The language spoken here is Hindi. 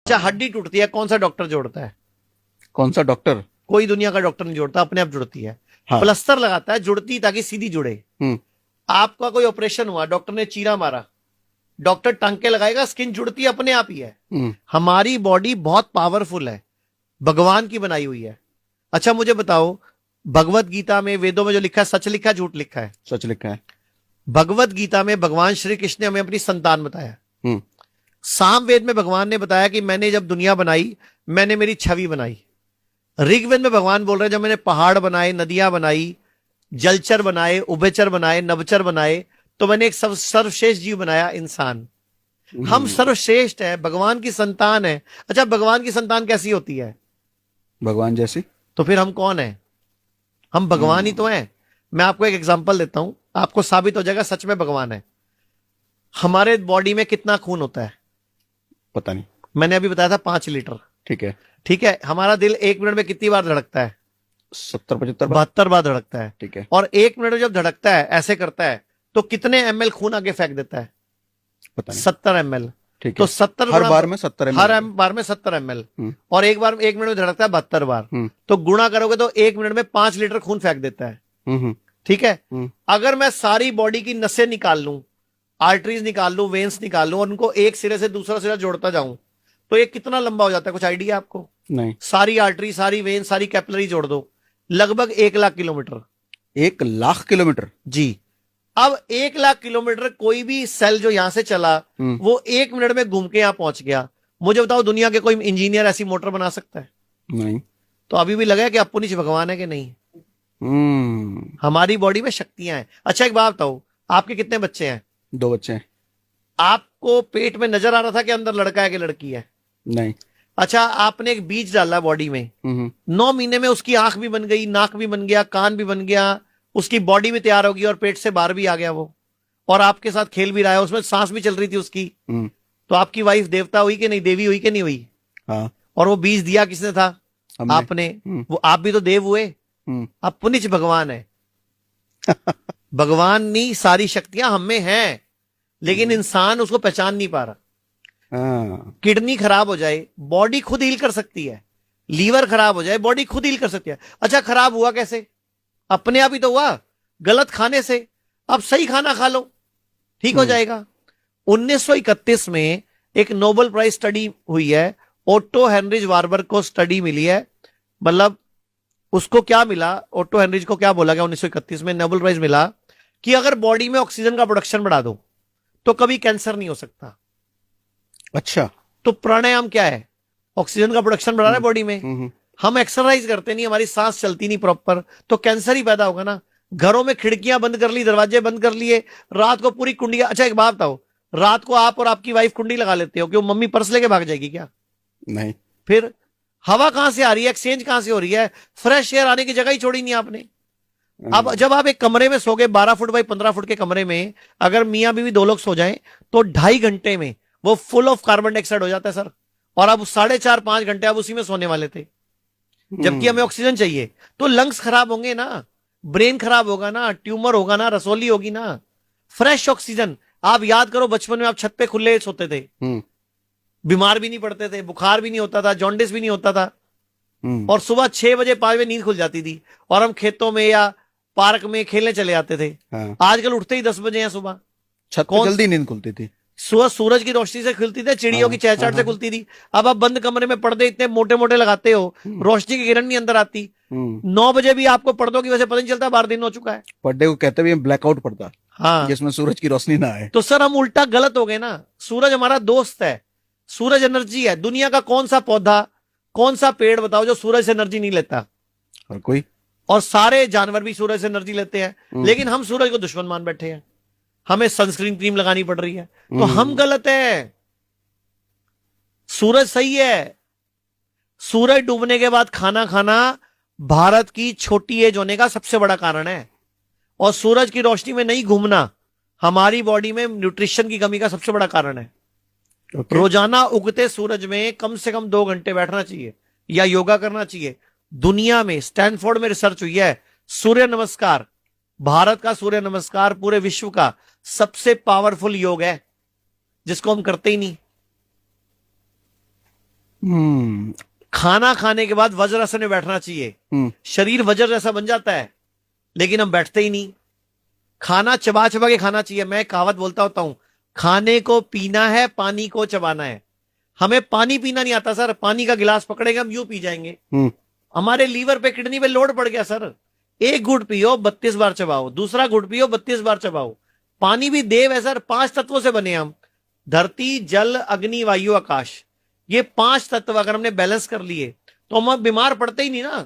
अच्छा, हड्डी टूटती है, कौन सा डॉक्टर जोड़ता है? कौन सा डॉक्टर? कोई दुनिया का डॉक्टर नहीं जोड़ता, अपने आप जुड़ती है। हाँ। प्लास्टर लगाता है, जुड़ती ताकि सीधी जुड़े। हम्म। आपका कोई ऑपरेशन हुआ, डॉक्टर ने चीरा मारा, डॉक्टर टांके लगाएगा, स्किन जुड़ती अपने आप ही है। हमारी बॉडी बहुत पावरफुल है, भगवान की बनाई हुई है। अच्छा मुझे बताओ, भगवत गीता में, वेदों में जो लिखा है, सच लिखा है झूठ लिखा है? सच लिखा है। भगवत गीता में भगवान श्री कृष्ण ने हमें अपनी संतान बताया। हम्म। सामवेद में भगवान ने बताया कि मैंने जब दुनिया बनाई, मैंने मेरी छवि बनाई। ऋग्वेद में भगवान बोल रहे हैं जब मैंने पहाड़ बनाए, नदियां बनाई, जलचर बनाए, उभयचर बनाए, नवचर बनाए, तो मैंने एक सर्वश्रेष्ठ जीव बनाया, इंसान। हम सर्वश्रेष्ठ है, भगवान की संतान है। अच्छा, भगवान की संतान कैसी होती है? भगवान जैसी। तो फिर हम कौन है? हम भगवान ही तो हैं। मैं आपको एक एग्जांपल देता हूं, आपको साबित हो जाएगा सच में भगवान है। हमारे बॉडी में कितना खून होता है? पता नहीं। मैंने अभी बताया था 5 लीटर। ठीक है। ठीक है, हमारा दिल 1 मिनट में कितनी बार धड़कता है? 70-75 72 बार धड़कता है। ठीक है। और 1 मिनट में जब धड़कता है, ऐसे करता है, तो कितने ml खून आगे फेंक देता है? पता नहीं। 70 ml। ठीक तो है। 70 हर बार में 70 ml। हर बार में 70 ml। और एक बार 1 मिनट में धड़कता है 72 बार। तो गुणा करोगे तो 1 मिनट में 5 लीटर खून फेंक देता है। ठीक है। अगर मैं सारी बॉडी की नसें निकाल लूं, आर्टरीज निकाल लूं, वेन्स निकाल लूं, और उनको एक सिरे से दूसरा सिरा जोड़ता जाऊं, तो ये कितना लंबा हो जाता है? कुछ आइडिया आपको? नहीं। सारी आर्टरी, सारी वेन, सारी कैपिलरी जोड़ दो, लगभग 1 लाख किलोमीटर। 1 लाख किलोमीटर? जी। अब 1 लाख किलोमीटर कोई भी सेल जो यहां से चला, वो 1 मिनट में घूम के यहां पहुंच गया। मुझे बताओ, दुनिया के कोई इंजीनियर ऐसी मोटर बना सकता है? नहीं। तो अभी भी लगा है कि अपुनिच भगवान है कि नहीं? हमारी बॉडी में शक्तियां हैं। अच्छा एक बात बताओ, आपके कितने बच्चे हैं? 2 बच्चे हैं। आपको पेट में नजर आ रहा था कि अंदर लड़का है कि लड़की है? नहीं। अच्छा, आपने एक बीज डाला बॉडी में, 9 महीने में उसकी आंख भी बन गई, नाक भी बन गया, कान भी बन गया, उसकी बॉडी भी तैयार होगी और पेट से बाहर भी आ गया वो, और आपके साथ खेल भी रहा है, उसमें सांस भी चल रही थी उसकी। तो आपकी वाइफ देवता हुई कि नहीं, देवी हुई कि नहीं हुई? हाँ। और वो बीज दिया किसने था? आपने। वो आप भी तो देव हुए। आप पुनिच भगवान है। भगवान नहीं, सारी शक्तियां हम में हैं, लेकिन इंसान उसको पहचान नहीं पा रहा। किडनी खराब हो जाए, बॉडी खुद हील कर सकती है। लीवर खराब हो जाए, बॉडी खुद हील कर सकती है। अच्छा, खराब हुआ कैसे? अपने आप ही तो हुआ, गलत खाने से। अब सही खाना खा लो, ठीक हो जाएगा। 1931 में एक नोबेल प्राइज स्टडी हुई है, ओटो हेनरिज वार्बर को स्टडी मिली है। मतलब उसको क्या मिला, ओटो हेनरिज को क्या बोला गया 1931 में, नोबेल प्राइज मिला कि अगर बॉडी में ऑक्सीजन का प्रोडक्शन बढ़ा दो तो कभी कैंसर नहीं हो सकता। अच्छा। तो प्राणायाम क्या है? ऑक्सीजन का प्रोडक्शन बढ़ा रहा है बॉडी में। हम एक्सरसाइज करते नहीं, हमारी सांस चलती नहीं प्रॉपर, तो कैंसर ही पैदा होगा ना। घरों में खिड़कियां बंद कर ली, दरवाजे बंद कर लिए, रात को पूरी कुंडियां। अच्छा एक बात बताओ, रात को आप और आपकी वाइफ कुंडी लगा लेते हो कि वो मम्मी पर्स लेके भाग जाएगी क्या? नहीं। फिर हवा कहां से आ रही है, एक्सचेंज कहां से हो रही है? फ्रेश एयर आने की जगह ही छोड़ी नहीं आपने। अब जब आप एक कमरे में सो गए, 12 फुट बाई 15 फुट के कमरे में, अगर मियां बीवी 2 लोग सो जाएं, तो 2.5 घंटे में वो फुल ऑफ कार्बन डाइऑक्साइड हो जाता है सर। और अब 4.5-5 घंटे आप उसी में सोने वाले थे, जबकि हमें ऑक्सीजन चाहिए। तो लंग्स खराब होंगे ना, ब्रेन खराब होगा ना, ट्यूमर होगा ना, रसोली होगी ना। Fresh oxygen. आप याद करो, बचपन में आप छत पे खुले सोते थे, बीमार भी नहीं पड़ते थे, बुखार भी नहीं होता था, जॉन्डिस भी नहीं होता था, और सुबह 6 बजे 5 बजे नींद खुल जाती थी, और हम खेतों में या पार्क में खेलने चले जाते थे। आजकल उठते ही 10 बजे हैं सुबह। छत पे जल्दी नींद खुलती थी, सुबह सूरज की रोशनी से खुलती थी, चिड़ियों की चहचहाट से खुलती थी। अब आप बंद कमरे में पर्दे इतने मोटे मोटे लगाते हो, रोशनी की किरण नहीं अंदर आती। 9 बजे भी आपको पर्दों की वजह से पता नहीं चलता 12 दिन हो चुका है। पर्दे को कहते भी ब्लैकआउट पड़ता, हाँ, जिसमें सूरज की रोशनी ना आए। तो सर हम उल्टा गलत हो गए ना। सूरज हमारा दोस्त है, सूरज एनर्जी है। दुनिया का कौन सा पौधा, कौन सा पेड़ बताओ जो सूरज से एनर्जी नहीं लेता? और कोई? और सारे जानवर भी सूरज से एनर्जी लेते हैं, लेकिन हम सूरज को दुश्मन मान बैठे हैं। हमें सनस्क्रीन क्रीम लगानी पड़ रही है, तो हम गलत है, सूरज सही है। सूरज डूबने के बाद खाना खाना भारत की छोटी एज होने का सबसे बड़ा कारण है, और सूरज की रोशनी में नहीं घूमना हमारी बॉडी में न्यूट्रिशन की कमी का सबसे बड़ा कारण है। रोजाना उगते सूरज में कम से कम 2 घंटे बैठना चाहिए या योगा करना चाहिए। दुनिया में स्टैनफोर्ड में रिसर्च हुई है, सूर्य नमस्कार, भारत का सूर्य नमस्कार पूरे विश्व का सबसे पावरफुल योग है, जिसको हम करते ही नहीं। हम्म खाना खाने के बाद वज्रासन में बैठना चाहिए। हम्म शरीर वज्र जैसा बन जाता है, लेकिन हम बैठते ही नहीं। खाना चबा चबा के खाना चाहिए। मैं कहावत बोलता होता हूं, खाने को पीना है, पानी को चबाना है। हमें पानी पीना नहीं आता सर, पानी का गिलास पकड़ेंगे हम यूं पी जाएंगे। हम्म हमारे लीवर पे, किडनी पे लोड पड़ गया सर। एक घुट पियो 32 बार चबाओ, दूसरा घुट पियो 32 बार चबाओ। पानी भी देव है सर, 5 तत्वों से बने हम। धरती, जल, अग्नि, वायु, आकाश। ये 5 तत्व अगर हमने बैलेंस कर लिए तो हम अब बीमार पड़ते ही नहीं ना।